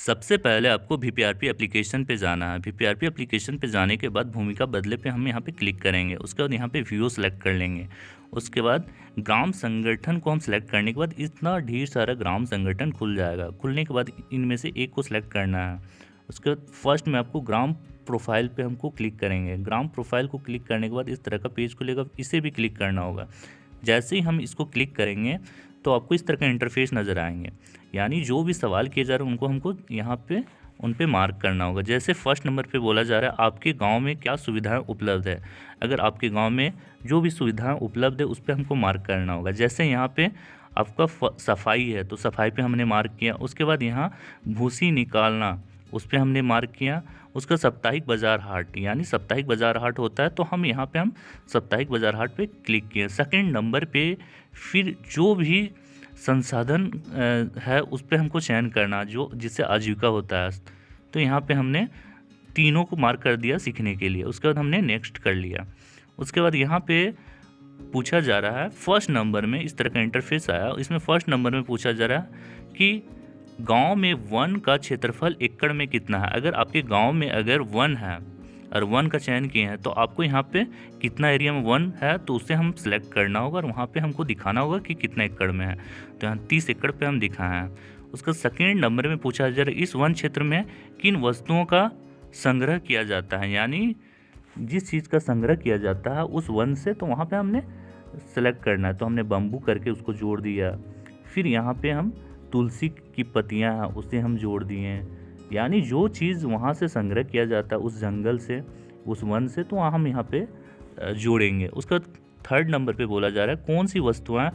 सबसे पहले आपको वीपीआरपी एप्लीकेशन पे जाना है। वीपीआरपी एप्लीकेशन पे जाने के बाद भूमिका बदले पे हम यहाँ पे क्लिक करेंगे। उसके बाद यहाँ पे व्यू सेलेक्ट कर लेंगे। उसके बाद ग्राम संगठन को हम सेलेक्ट करने के बाद इतना ढेर सारा ग्राम संगठन खुल जाएगा। खुलने के बाद इनमें से एक को सिलेक्ट करना है। उसके बाद फर्स्ट में आपको ग्राम प्रोफाइल पे हमको क्लिक करेंगे। ग्राम प्रोफाइल को क्लिक करने के बाद इस तरह का पेज खुलेगा, इसे भी क्लिक करना होगा। जैसे ही हम इसको क्लिक करेंगे तो आपको इस तरह का इंटरफेस नज़र आएंगे। यानी जो भी सवाल किए जा रहे हैं उनको हमको यहाँ पे उन पे मार्क करना होगा। जैसे फर्स्ट नंबर पे बोला जा रहा है आपके गांव में क्या सुविधाएं उपलब्ध है। अगर आपके गांव में जो भी सुविधाएं उपलब्ध है उस पर हमको मार्क करना होगा। जैसे यहाँ पे आपका सफाई है तो सफाई पे हमने मार्क किया। उसके बाद यहाँ भूसी निकालना उस पर हमने मार्क किया। उसका साप्ताहिक बाजार हाट, यानी साप्ताहिक बाजार हाट होता है तो हम यहाँ पे हम साप्ताहिक बाजार हाट पे क्लिक किए। सेकंड नंबर पे फिर जो भी संसाधन है उस पर हमको चयन करना जो जिससे आजीविका होता है। तो यहाँ पे हमने तीनों को मार्क कर दिया सीखने के लिए। उसके बाद हमने नेक्स्ट कर लिया। उसके बाद यहाँ पे पूछा जा रहा है फर्स्ट नंबर में इस तरह का इंटरफेस आया। इसमें फर्स्ट नंबर में पूछा जा रहा है कि गांव में वन का क्षेत्रफल एकड़ में कितना है। अगर आपके गांव में अगर वन है और वन का चयन किए हैं तो आपको यहाँ पे कितना एरिया में वन है तो उसे हम सेलेक्ट करना होगा और वहाँ पे हमको दिखाना होगा कि कितना एकड़ में है। तो यहाँ 30 एकड़ पे हम दिखाए हैं। उसका सेकेंड नंबर में पूछा जा रहा है इस वन क्षेत्र में किन वस्तुओं का संग्रह किया जाता है। यानी जिस चीज़ का संग्रह किया जाता है उस वन से, तो वहाँ पर हमने सेलेक्ट करना है। तो हमने बम्बू करके उसको जोड़ दिया। फिर यहाँ पर हम तुलसी की पत्तियाँ हैं उसे हम जोड़ दिए। यानी जो चीज़ वहाँ से संग्रह किया जाता है उस जंगल से, उस वन से, तो वहाँ हम यहाँ पे जोड़ेंगे। उसका थर्ड नंबर पे बोला जा रहा है कौन सी वस्तुएं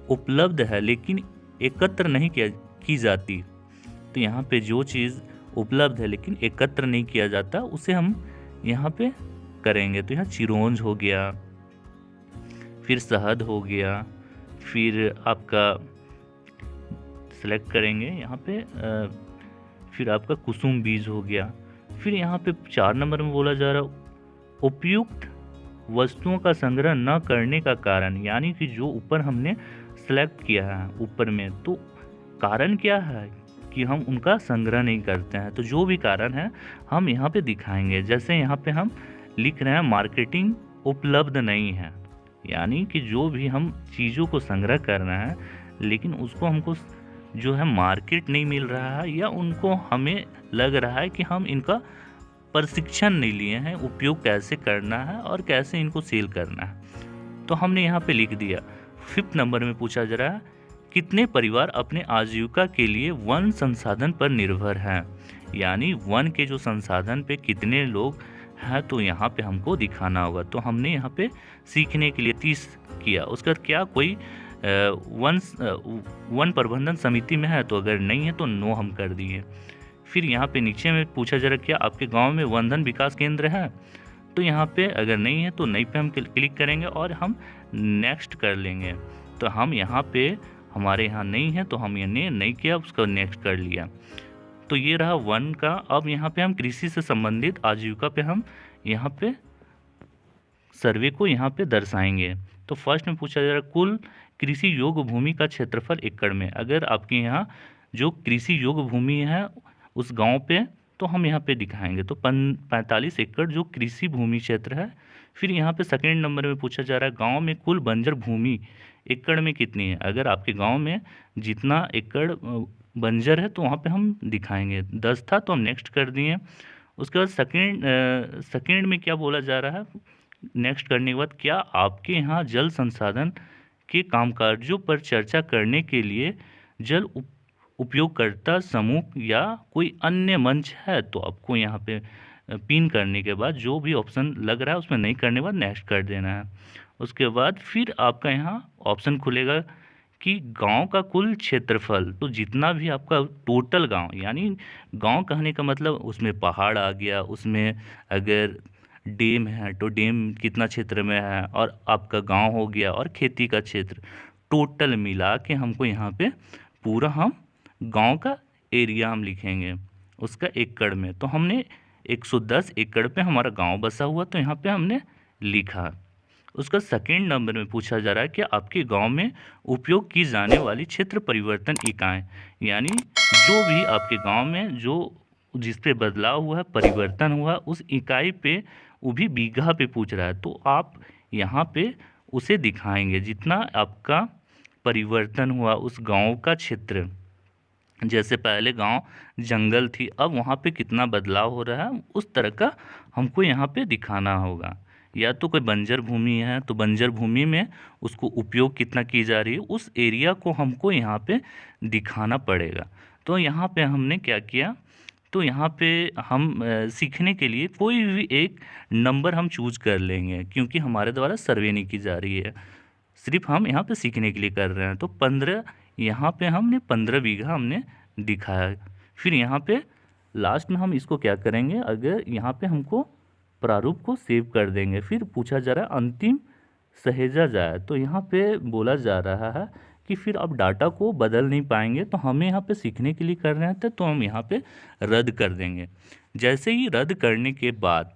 उपलब्ध है लेकिन एकत्र नहीं की जाती। तो यहाँ पे जो चीज़ उपलब्ध है लेकिन एकत्र नहीं किया जाता उसे हम यहाँ पे करेंगे। तो यहाँ चिरौंज हो गया, फिर शहद हो गया, फिर आपका सेलेक्ट करेंगे यहाँ पे फिर आपका कुसुम बीज हो गया। फिर यहाँ पे 4 नंबर में बोला जा रहा है उपयुक्त वस्तुओं का संग्रह न करने का कारण। यानी कि जो ऊपर हमने सेलेक्ट किया है ऊपर में, तो कारण क्या है कि हम उनका संग्रह नहीं करते हैं। तो जो भी कारण है हम यहाँ पे दिखाएंगे। जैसे यहाँ पे हम लिख रहे हैं मार्केटिंग उपलब्ध नहीं है। यानी कि जो भी हम चीज़ों को संग्रह कर रहे हैं लेकिन उसको हमको जो है मार्केट नहीं मिल रहा है, या उनको हमें लग रहा है कि हम इनका प्रशिक्षण नहीं लिए हैं उपयोग कैसे करना है और कैसे इनको सेल करना है। तो हमने यहाँ पे लिख दिया। 5th नंबर में पूछा जा रहा है कितने परिवार अपने आजीविका के लिए वन संसाधन पर निर्भर हैं। यानी वन के जो संसाधन पे कितने लोग हैं तो यहाँ पे हमको दिखाना होगा। तो हमने यहाँ पे सीखने के लिए 30 किया। उसका क्या कोई वन प्रबंधन समिति में है, तो अगर नहीं है तो नो हम कर दिए। फिर यहाँ पे नीचे में पूछा जा रहा है क्या आपके गांव में वनधन विकास केंद्र है। तो यहाँ पे अगर नहीं है तो नहीं पे हम क्लिक करेंगे और हम नेक्स्ट कर लेंगे। तो हम यहाँ पे हमारे यहाँ नहीं है तो हम ये नहीं किया, उसका नेक्स्ट कर लिया। तो ये रहा वन का। अब यहाँ पे हम कृषि से संबंधित आजीविका पे हम यहाँ पे सर्वे को यहाँ पे दर्शाएंगे। तो फर्स्ट में पूछा जा रहा है कुल कृषि योग्य भूमि का क्षेत्रफल एकड़ में। अगर आपके यहाँ जो कृषि योग्य भूमि है उस गांव पे, तो हम यहाँ पे दिखाएंगे। तो 45 एकड़ जो कृषि भूमि क्षेत्र है। फिर यहाँ पे सेकेंड नंबर में पूछा जा रहा है गांव में कुल बंजर भूमि एकड़ में कितनी है। अगर आपके गांव में जितना एकड़ बंजर है तो वहाँ पे हम दिखाएंगे। 10 था तो हम नेक्स्ट कर दिए। उसके बाद सेकेंड में क्या बोला जा रहा है, नेक्स्ट करने के बाद क्या आपके यहाँ जल संसाधन के कामकाजों पर चर्चा करने के लिए जल उपयोगकर्ता समूह या कोई अन्य मंच है। तो आपको यहाँ पे पिन करने के बाद जो भी ऑप्शन लग रहा है उसमें नहीं करने के बाद नेक्स्ट कर देना है। उसके बाद फिर आपका यहाँ ऑप्शन खुलेगा कि गांव का कुल क्षेत्रफल। तो जितना भी आपका टोटल गांव, यानी गांव कहने का मतलब उसमें पहाड़ आ गया, उसमें अगर डैम है तो डैम कितना क्षेत्र में है, और आपका गांव हो गया और खेती का क्षेत्र, टोटल मिला के हमको यहाँ पे पूरा हम गांव का एरिया हम लिखेंगे उसका एकड़ में। तो हमने 110 एकड़ पे हमारा गांव बसा हुआ तो यहाँ पे हमने लिखा। उसका सेकेंड नंबर में पूछा जा रहा है कि आपके गांव में उपयोग की जाने वाली क्षेत्र परिवर्तन इकाई, यानी जो भी आपके गांव में जो जिस पे बदलाव हुआ है, परिवर्तन हुआ, उस इकाई पे, वो भी बीघा पे पूछ रहा है, तो आप यहाँ पे उसे दिखाएंगे जितना आपका परिवर्तन हुआ उस गांव का क्षेत्र। जैसे पहले गांव जंगल थी, अब वहाँ पे कितना बदलाव हो रहा है, उस तरह का हमको यहाँ पे दिखाना होगा। या तो कोई बंजर भूमि है तो बंजर भूमि में उसको उपयोग कितना की जा रही है, उस एरिया को हमको यहाँ पे दिखाना पड़ेगा। तो यहाँ पे हमने क्या किया, तो यहाँ पे हम सीखने के लिए कोई भी एक नंबर हम चूज कर लेंगे, क्योंकि हमारे द्वारा सर्वे नहीं की जा रही है, सिर्फ हम यहाँ पे सीखने के लिए कर रहे हैं। तो 15, यहाँ पे हमने 15 बीघा हमने दिखाया। फिर यहाँ पे लास्ट में हम इसको क्या करेंगे, अगर यहाँ पे हमको प्रारूप को सेव कर देंगे। फिर पूछा जा रहा है अंतिम सहेजा जाए, तो यहाँ पे बोला जा रहा है कि फिर आप डाटा को बदल नहीं पाएंगे, तो हमें यहाँ पे सीखने के लिए कर रहे थे, तो हम यहाँ पे रद्द कर देंगे। जैसे ही रद्द करने के बाद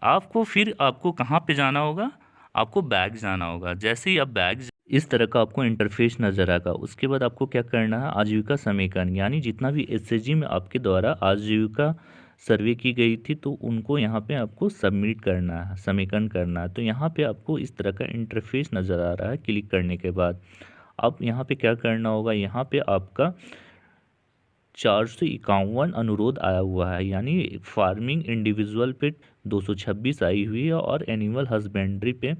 आपको कहाँ पे जाना होगा, आपको बैग जाना होगा। जैसे ही आप बैग, इस तरह का आपको इंटरफेस नज़र आएगा। उसके बाद आपको क्या करना है, आजीविका समीकरण, यानी जितना भी एसएचजी में आपके द्वारा आजीविका सर्वे की गई थी, तो उनको यहाँ पे आपको सबमिट करना है, समीकरण करना है। तो यहाँ पे आपको इस तरह का इंटरफेस नज़र आ रहा है। क्लिक करने के बाद अब यहाँ पे क्या करना होगा, यहाँ पे आपका 451 अनुरोध आया हुआ है, यानी फार्मिंग इंडिविजुअल पे 226 आई हुई है और एनिमल हस्बेंड्री पे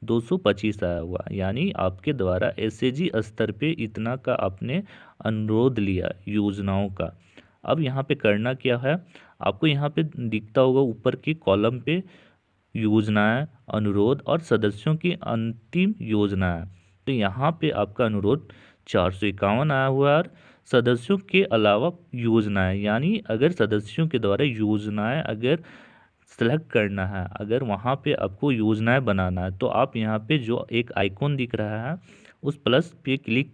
225 आया हुआ, यानी आपके द्वारा एसएजी स्तर पे इतना का आपने अनुरोध लिया योजनाओं का। अब यहाँ पे करना क्या है, आपको यहाँ पे दिखता होगा ऊपर की कॉलम पे योजनाएं, अनुरोध और सदस्यों की अंतिम योजनाएं। तो यहाँ पे आपका अनुरोध 451 आया हुआ है और सदस्यों के अलावा योजनाएं, यानी अगर सदस्यों के द्वारा योजनाएं अगर सेलेक्ट करना है, अगर वहाँ पे आपको योजनाएं बनाना है, तो आप यहाँ पे जो एक आइकॉन दिख रहा है उस प्लस पे क्लिक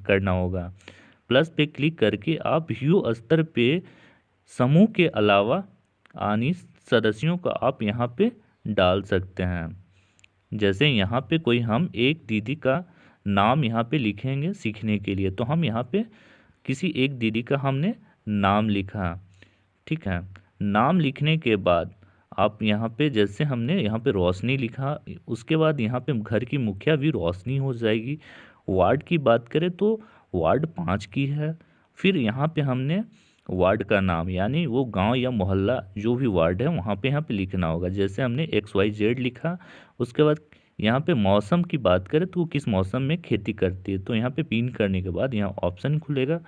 करना होगा। प्लस पे क्लिक करके आप व्यू स्तर पे समूह के अलावा यानी सदस्यों का आप यहाँ पे डाल सकते हैं। जैसे यहाँ पे कोई हम एक दीदी का नाम यहाँ पे लिखेंगे सीखने के लिए, तो हम यहाँ पे किसी एक दीदी का हमने नाम लिखा, ठीक है। नाम लिखने के बाद आप यहाँ पे जैसे हमने यहाँ पे रोशनी लिखा, उसके बाद यहाँ पे घर की मुखिया भी रोशनी हो जाएगी। वार्ड की बात करें तो वार्ड 5 की है। फिर यहाँ पे हमने वार्ड का नाम, यानी वो गांव या मोहल्ला जो भी वार्ड है वहाँ पे यहाँ पे लिखना होगा। जैसे हमने XYZ लिखा। उसके बाद यहाँ पे मौसम की बात करें तो वो किस मौसम में खेती करती है, तो यहाँ पे पिन करने के बाद यहाँ ऑप्शन खुलेगा,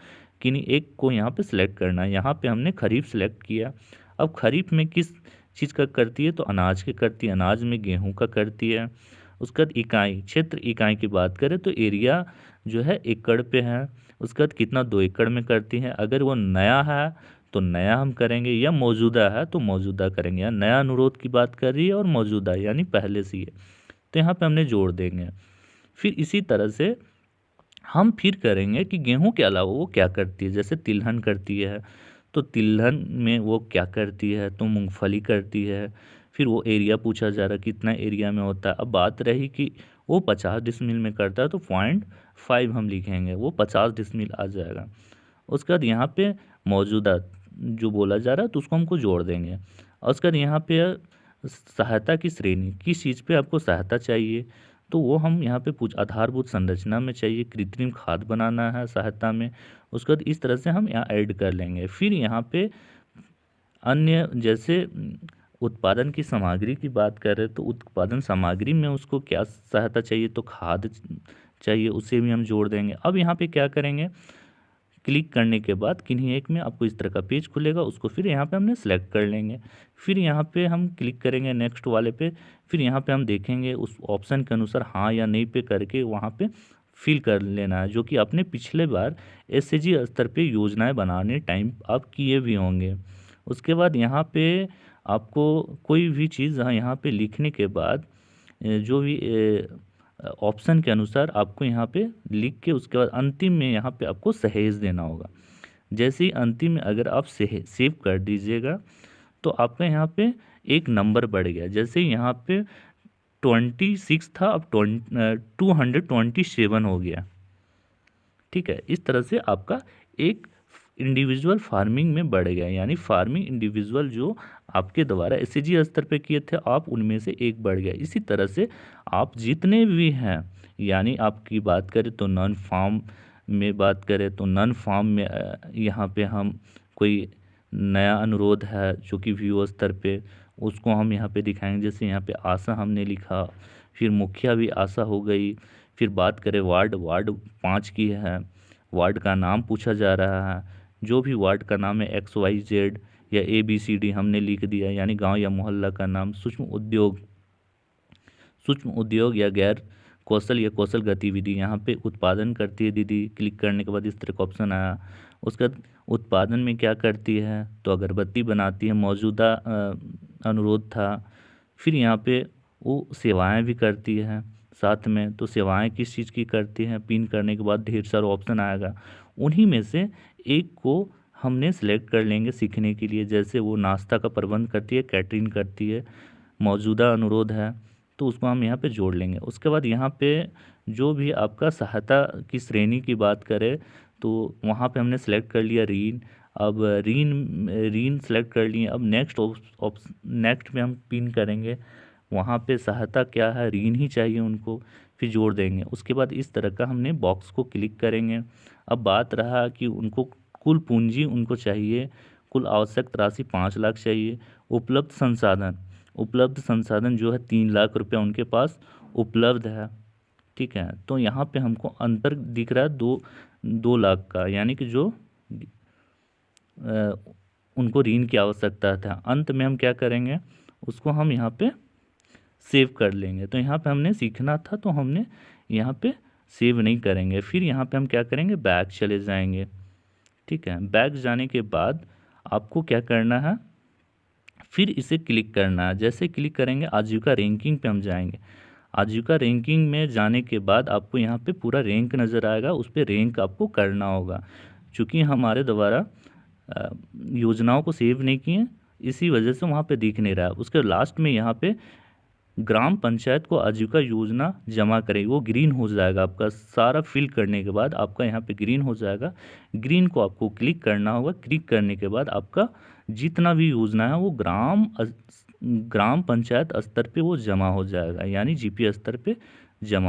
किन्हीं एक को यहाँ पे सिलेक्ट करना है। यहाँ पे हमने खरीफ सिलेक्ट किया। अब खरीफ में किस चीज़ का करती है, तो अनाज के करती है, अनाज में गेहूं का करती है। उसके बाद इकाई, क्षेत्र इकाई की बात करें तो एरिया जो है एकड़ पे है। उसके बाद कितना 2 एकड़ में करती है। अगर वो नया है तो नया हम करेंगे, या मौजूदा है तो मौजूदा करेंगे, या नया अनुरोध की बात कर रही है और मौजूदा यानी पहले से ही है, तो यहाँ पे हमने जोड़ देंगे। फिर इसी तरह से हम फिर करेंगे कि गेहूं के अलावा वो क्या करती है। जैसे तिलहन करती है, तो तिलहन में वो क्या करती है, तो मूंगफली करती है। फिर वो एरिया पूछा जा रहा है कितना एरिया में होता है। अब बात रही कि वो 50 डिसमिल में करता है, तो 0.5 हम लिखेंगे, वो 50 डिसमिल आ जाएगा। उसके बाद यहाँ पे मौजूदा जो बोला जा रहा है तो उसको हमको जोड़ देंगे। और उसके बाद यहाँ पे सहायता की श्रेणी, किस चीज़ पे आपको सहायता चाहिए, तो वो हम यहाँ पे पूछ आधारभूत संरचना में चाहिए, कृत्रिम खाद बनाना है सहायता में। उसके बाद इस तरह से हम यहाँ ऐड कर लेंगे। फिर यहाँ पे अन्य जैसे उत्पादन की सामग्री की बात करें तो उत्पादन सामग्री में उसको क्या सहायता चाहिए, तो खाद चाहिए, उसे भी हम जोड़ देंगे। अब यहाँ पे क्या करेंगे, क्लिक करने के बाद किन्हीं एक में आपको इस तरह का पेज खुलेगा, उसको फिर यहाँ पे हमने सेलेक्ट कर लेंगे। फिर यहाँ पे हम क्लिक करेंगे नेक्स्ट वाले पे। फिर यहाँ पे हम देखेंगे उस ऑप्शन के अनुसार हाँ या नहीं पे करके वहाँ पे फिल कर लेना है, जो कि आपने पिछले बार एसएजी स्तर पे योजनाएं बनाने टाइम आप किए भी होंगे। उसके बाद यहाँ पे आपको कोई भी चीज़ यहाँ पे लिखने के बाद जो भी ऑप्शन के अनुसार आपको यहाँ पे लिख के उसके बाद अंतिम में यहाँ पे आपको सहेज देना होगा। जैसे ही अंतिम में अगर आप सेव कर दीजिएगा तो आपका यहाँ पे एक नंबर बढ़ गया। जैसे ही यहाँ पे 26 था, अब 227 हो गया। ठीक है, इस तरह से आपका एक इंडिविजुअल फार्मिंग में बढ़ गया, यानी फार्मिंग इंडिविजुअल जो आपके द्वारा एसएचजी स्तर पे किए थे आप उनमें से एक बढ़ गया। इसी तरह से आप जितने भी हैं, यानी आपकी बात करें तो नॉन फार्म में बात करें तो नॉन फार्म में यहाँ पे हम कोई नया अनुरोध है जो कि व्यू स्तर पे, उसको हम यहाँ पे दिखाएंगे। जैसे यहाँ पे आशा हमने लिखा, फिर मुखिया भी आशा हो गई। फिर बात करें वार्ड, वार्ड 5 की है, वार्ड का नाम पूछा जा रहा है, जो भी वार्ड का नाम है XYZ या ABCD हमने लिख दिया, यानी गांव या मोहल्ला का नाम। सूक्ष्म उद्योग या गैर कौशल या कौशल गतिविधि, यहाँ पे उत्पादन करती है दीदी, क्लिक करने के बाद इस तरह का ऑप्शन आया। उसका उत्पादन में क्या करती है, तो अगरबत्ती बनाती है, मौजूदा अनुरोध था। फिर यहाँ पे वो सेवाएं भी करती है साथ में, तो सेवाएं किस चीज़ की करती हैं, पिन करने के बाद ढेर सारा ऑप्शन आएगा, उन्हीं में से एक को हमने सेलेक्ट कर लेंगे सीखने के लिए। जैसे वो नाश्ता का प्रबंध करती है, कैटरिंग करती है, मौजूदा अनुरोध है, तो उसको हम यहाँ पे जोड़ लेंगे। उसके बाद यहाँ पे जो भी आपका सहायता की श्रेणी की बात करें तो वहाँ पे हमने सेलेक्ट कर लिया ऋण। अब ऋण सेलेक्ट कर लिए। अब नेक्स्ट में हम पिन करेंगे, वहाँ पे सहायता क्या है, ऋण ही चाहिए उनको, फिर जोड़ देंगे। उसके बाद इस तरह का हमने बॉक्स को क्लिक करेंगे। अब बात रहा कि उनको कुल पूंजी उनको चाहिए, कुल आवश्यक राशि 5 लाख चाहिए। उपलब्ध संसाधन जो है 3 लाख रुपया उनके पास उपलब्ध है। ठीक है, तो यहाँ पे हमको अंतर दिख रहा है 2 लाख का, यानी कि जो उनको ऋण की आवश्यकता था। अंत में हम क्या करेंगे, उसको हम यहाँ पे सेव कर लेंगे। तो यहाँ पे हमने सीखना था तो हमने यहाँ पे सेव नहीं करेंगे। फिर यहाँ पे हम क्या करेंगे, बैक चले जाएंगे। ठीक है, बैक जाने के बाद आपको क्या करना है, फिर इसे क्लिक करना है। जैसे क्लिक करेंगे आजीविका रैंकिंग पे हम जाएंगे। आजीविका रैंकिंग में जाने के बाद आपको यहाँ पे पूरा रैंक नज़र आएगा, उस पर रैंक आपको करना होगा। चूँकि हमारे द्वारा योजनाओं को सेव नहीं किए, इसी वजह से वहाँ पे दिख नहीं रहा है। उसके लास्ट में यहाँ पे ग्राम पंचायत को आजीविका योजना जमा करेगी, वो ग्रीन हो जाएगा। आपका सारा फिल करने के बाद आपका यहाँ पे ग्रीन हो जाएगा। ग्रीन को आपको क्लिक करना होगा। क्लिक करने के बाद आपका जितना भी योजना है वो ग्राम पंचायत स्तर पे वो जमा हो जाएगा, यानी GP स्तर पे जमा